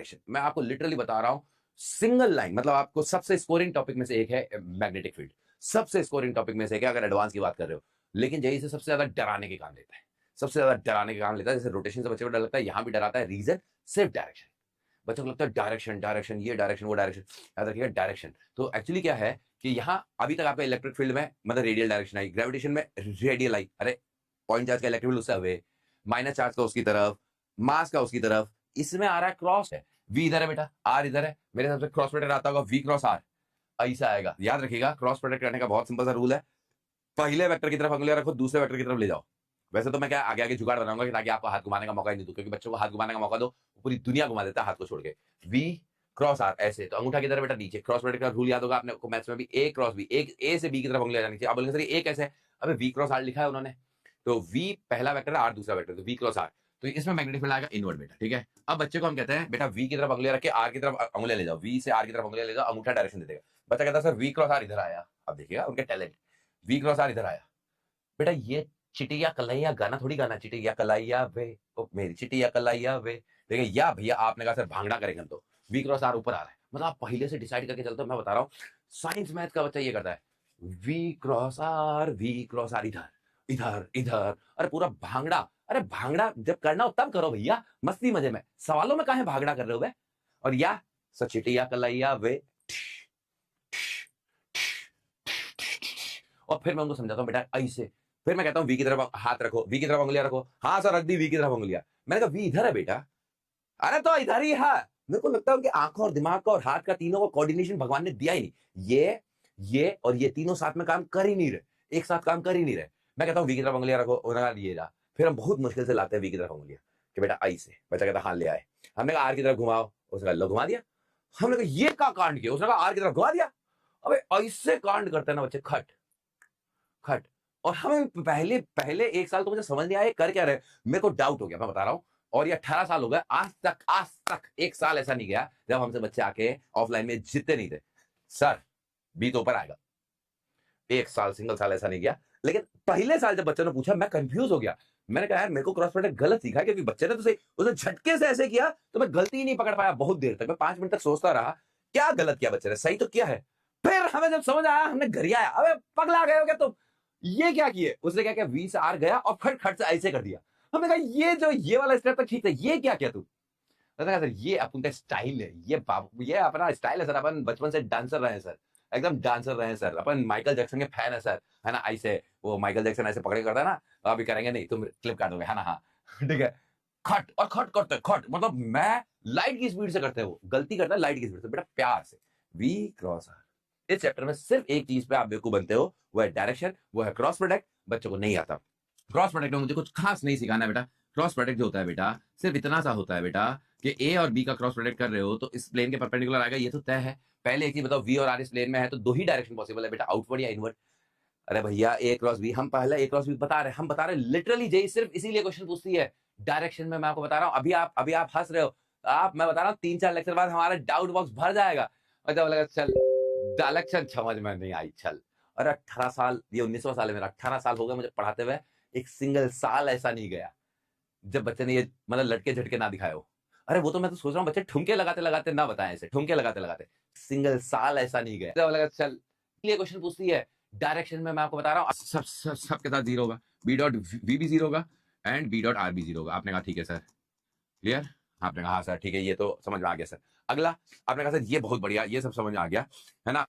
Direction. मैं आपको literally बता रहा हूं, सिंगल लाइन, मतलब आपको सबसे स्कोरिंग टॉपिक में से एक है मैग्नेटिक फील्ड, सबसे स्कोरिंग टॉपिक में से एक है अगर एडवांस की बात कर रहे हो। लेकिन जही से सबसे ज्यादा डराने के काम लेता है, सबसे ज्यादा डराने के काम लेता है। जैसे रोटेशन से बच्चे को डर लगता है, यहां भी डराता है। रीजन सिर्फ डायरेक्शन। बच्चों को लगता है डायरेक्शन डायरेक्शन, ये डायरेक्शन वो डायरेक्शन। याद रखिएगा डायरेक्शन। तो एक्चुअली क्या है कि यहां अभी तक आपका इलेक्ट्रिक फील्ड में मतलब रेडियल डायरेक्शन आई, ग्रेविटेशन में रेडियल आई। अरे पॉइंट चार्ज का इलेक्ट्रिक फील्ड उससे अवे, माइनस चार्ज का उसकी तरफ, मास का उसकी तरफ। इसमें आ रहा है क्रॉस है, वी इधर है बेटा, आर इधर है। मेरे हिसाब से क्रॉस प्रोडक्ट आता होगा वी क्रॉस आर, ऐसा आएगा। याद रखिएगा क्रॉस प्रोडक्ट करने का बहुत सिंपल सा रूल है, पहले वेक्टर की तरफ अंगुलियां रखो, दूसरे वेक्टर की तरफ ले जाओ। वैसे तो मैं क्या आगे आगे जुगाड़ बनाऊंगा ताकि आपको हाथ घुमाने का मौका ही नहीं दूं, क्योंकि बच्चों को हाथ घुमाने का मौका दो पूरी दुनिया घुमा देता है हाथ को छोड़ के। वी क्रॉस आर ऐसे, तो अंगूठा की तरफ बेटा नीचे। क्रॉस प्रोडक्ट का रूल याद होगा आपने मैथ्स में भी, ए क्रॉस बी, एक ए से बी की तरफ अंगुलियां जानी चाहिए। अब बोलेंगे सर ए कैसे है? अबे वी क्रॉस आर लिखा है उन्होंने, तो वी पहला वेक्टर है, आर दूसरा वेक्टर, तो वी क्रॉस आर। तो इसमें मैग्नेटिक फील्ड आएगा इनवर्ड बेटा, ठीक है। अब बच्चे को हम कहते हैं बेटा वी की तरफ अंगुलियां रख के आर की तरफ अंगुलियां ले जाओ, वी से आर की तरफ अंगुलियां ले जाओ, अंगूठा डायरेक्शन दे देगा। बच्चा कहता है सर वी क्रॉस आर इधर आया। अब देखिएगा उनके टैलेंट, वी क्रॉस आर इधर आया। बेटा ये चिटिया कलैया गाना थोड़ी गाना, चिटिया कलैया वे, ओ मेरी चिटिया कलैया वे। देखिए या भैया आपने कहा सर भांगड़ा करेंगे हम, तो वी क्रॉस आर ऊपर आ रहा है, मतलब आप पहले से डिसाइड करके चलते हो। मैं बता रहा हूँ साइंस मैथ का बच्चा ये करता है, we cross R, we cross R इधर इधर इधर। अरे पूरा भांगड़ा। अरे भांगड़ा जब करना हो तब करो भैया, मस्ती मजे में, सवालों में काहे भांगड़ा कर रहे हो बे। और या सर चिटिया कलैया वे, और फिर मैं उनको समझाता हूँ बेटा ऐसे। फिर मैं कहता हूँ वी की तरफ हाथ रखो, वी की तरफ उंगलियां रखो। हाँ सर रख दी वी की तरफ उंगलियां। मैंने कहा वी इधर है बेटा। अरे तो इधर ही है। मेरे को लगता है उनके आंखों और दिमाग का और हाथ का तीनों को कोऑर्डिनेशन भगवान ने दिया ही नहीं। ये और ये तीनों साथ में काम कर ही नहीं रहे, एक साथ काम कर ही नहीं रहे। मैं कहता हूँ वी की तरफ उंगलियां रखो, उन्होंने ये जा। फिर हम बहुत मुश्किल से लाते हैं वी की तरफ उंगलियां कि बेटा आई से। बच्चा कहता हाँ ले आए। हमने कहा आर की तरफ घुमाओ, उसने कहा लो घुमा दिया। हमने कहा ये का कांड किया, उसने कहा आर की तरफ घुमा दिया। अबे ऐसे कांड करते हैं ना बच्चे, खट खट। और हमें पहले पहले एक साल तो मुझे समझ नहीं आया कर क्या रहे, मेरे को डाउट हो गया, मैं बता रहा हूं। और ये 18 साल हो गए, आज तक एक साल ऐसा नहीं गया जब हमसे बच्चे आके ऑफलाइन में जीतते नहीं थे सर बी तो ऊपर आएगा। एक साल सिंगल साल ऐसा नहीं गया। लेकिन पहले साल जब बच्चे ने पूछा मैं कंफ्यूज हो गया। मैंने कहा यार मेरे को क्रॉस प्रोडक्ट गलत सीखा है, क्योंकि बच्चे ने तो सही उसने झटके से ऐसे किया तो मैं गलती ही नहीं पकड़ पाया। बहुत देर तक मैं 5 मिनट तक सोचता रहा क्या गलत किया बच्चे ने, सही तो किया है। फिर हमें जब समझ आया हमने घर आया, अबे पगला गए हो क्या तुम, ये क्या किए। उसने क्या किया वी से आर गया और फिर खट से ऐसे कर दिया। हमने कहा ये जो ये वाला स्टेप तक ठीक था, ये क्या किया तू। सर ये अपन का स्टाइल है, ये अपना स्टाइल है सर, अपन बचपन से डांसर रहे हैं सर, एकदम डांसर रहे हैं सर, अपन माइकल जैक्सन के फैन है सर, है ना। ऐसे वो माइकल जैक्सन ऐसे पकड़े करता है ना, तो अभी करेंगे नहीं तुम क्लिप काट दोगे, है ना। हाँ ठीक है। खट और खट करते खट, मतलब मैं लाइट की स्पीड से करते हैं, वो गलती करता है लाइट की स्पीड से। बेटा प्यार से वी क्रॉस आर। इस चैप्टर में सिर्फ एक चीज पे आप बेवकूफ बनते हो, वो है डायरेक्शन, वो है क्रॉस प्रोडक्ट। बच्चों को नहीं आता। क्रॉस प्रोडक्ट में मुझे कुछ खास नहीं सिखाना है बेटा। क्रॉस प्रोडक्ट जो होता है बेटा सिर्फ इतना सा होता है बेटा कि ए और बी का क्रॉस प्रोडक्ट कर रहे हो तो इस प्लेन के परपेंडिकुलर आएगा, ये तो तय है। पहले एक चीज बताओ, वी और आर इस प्लेन में है तो दो ही डायरेक्शन पॉसिबल है बेटा, आउटवर्ड या इनवर्ड। अरे भैया ए क्रॉस बी, हम पहले ए क्रॉस बी बता रहे हैं, हम बता रहे हैं लिटरली। जेई सिर्फ इसीलिए क्वेश्चन पूछती है डायरेक्शन में। मैं आपको बता रहा हूँ, अभी आप हंस रहे हो, आप मैं बता रहा हूँ 3-4 लेक्चर बाद हमारा डाउट बॉक्स भर जाएगा। मतलब लगा चल डायरेक्शन समझ में नहीं आई चल। अरे 18 साल, ये 19वां साल है मेरा, 18 साल हो गए मुझे पढ़ाते हुए, एक सिंगल साल ऐसा नहीं गया जब बच्चे ने ये मतलब लटके झटके ना दिखाए हो। अरे वो तो मैं तो सोच रहा हूँ बच्चे ठुमके लगाते लगाते ना बताएं, ऐसे ठुमके लगाते लगाते सिंगल साल ऐसा नहीं गया। जब लगा चल ये क्वेश्चन पूछती है डायरेक्शन में, मैं आपको बता रहा हूँ सबके साथ जीरो होगा, बी डॉट वी भी जीरो होगा एंड बी डॉट आर भी जीरो होगा। आपने कहा ठीक है सर, क्लियर। आपने कहा हाँ सर ठीक है, ये तो समझ में आ गया सर। अगला आपने कहा सर ये बहुत बढ़िया, ये सब समझ में आ गया, है ना।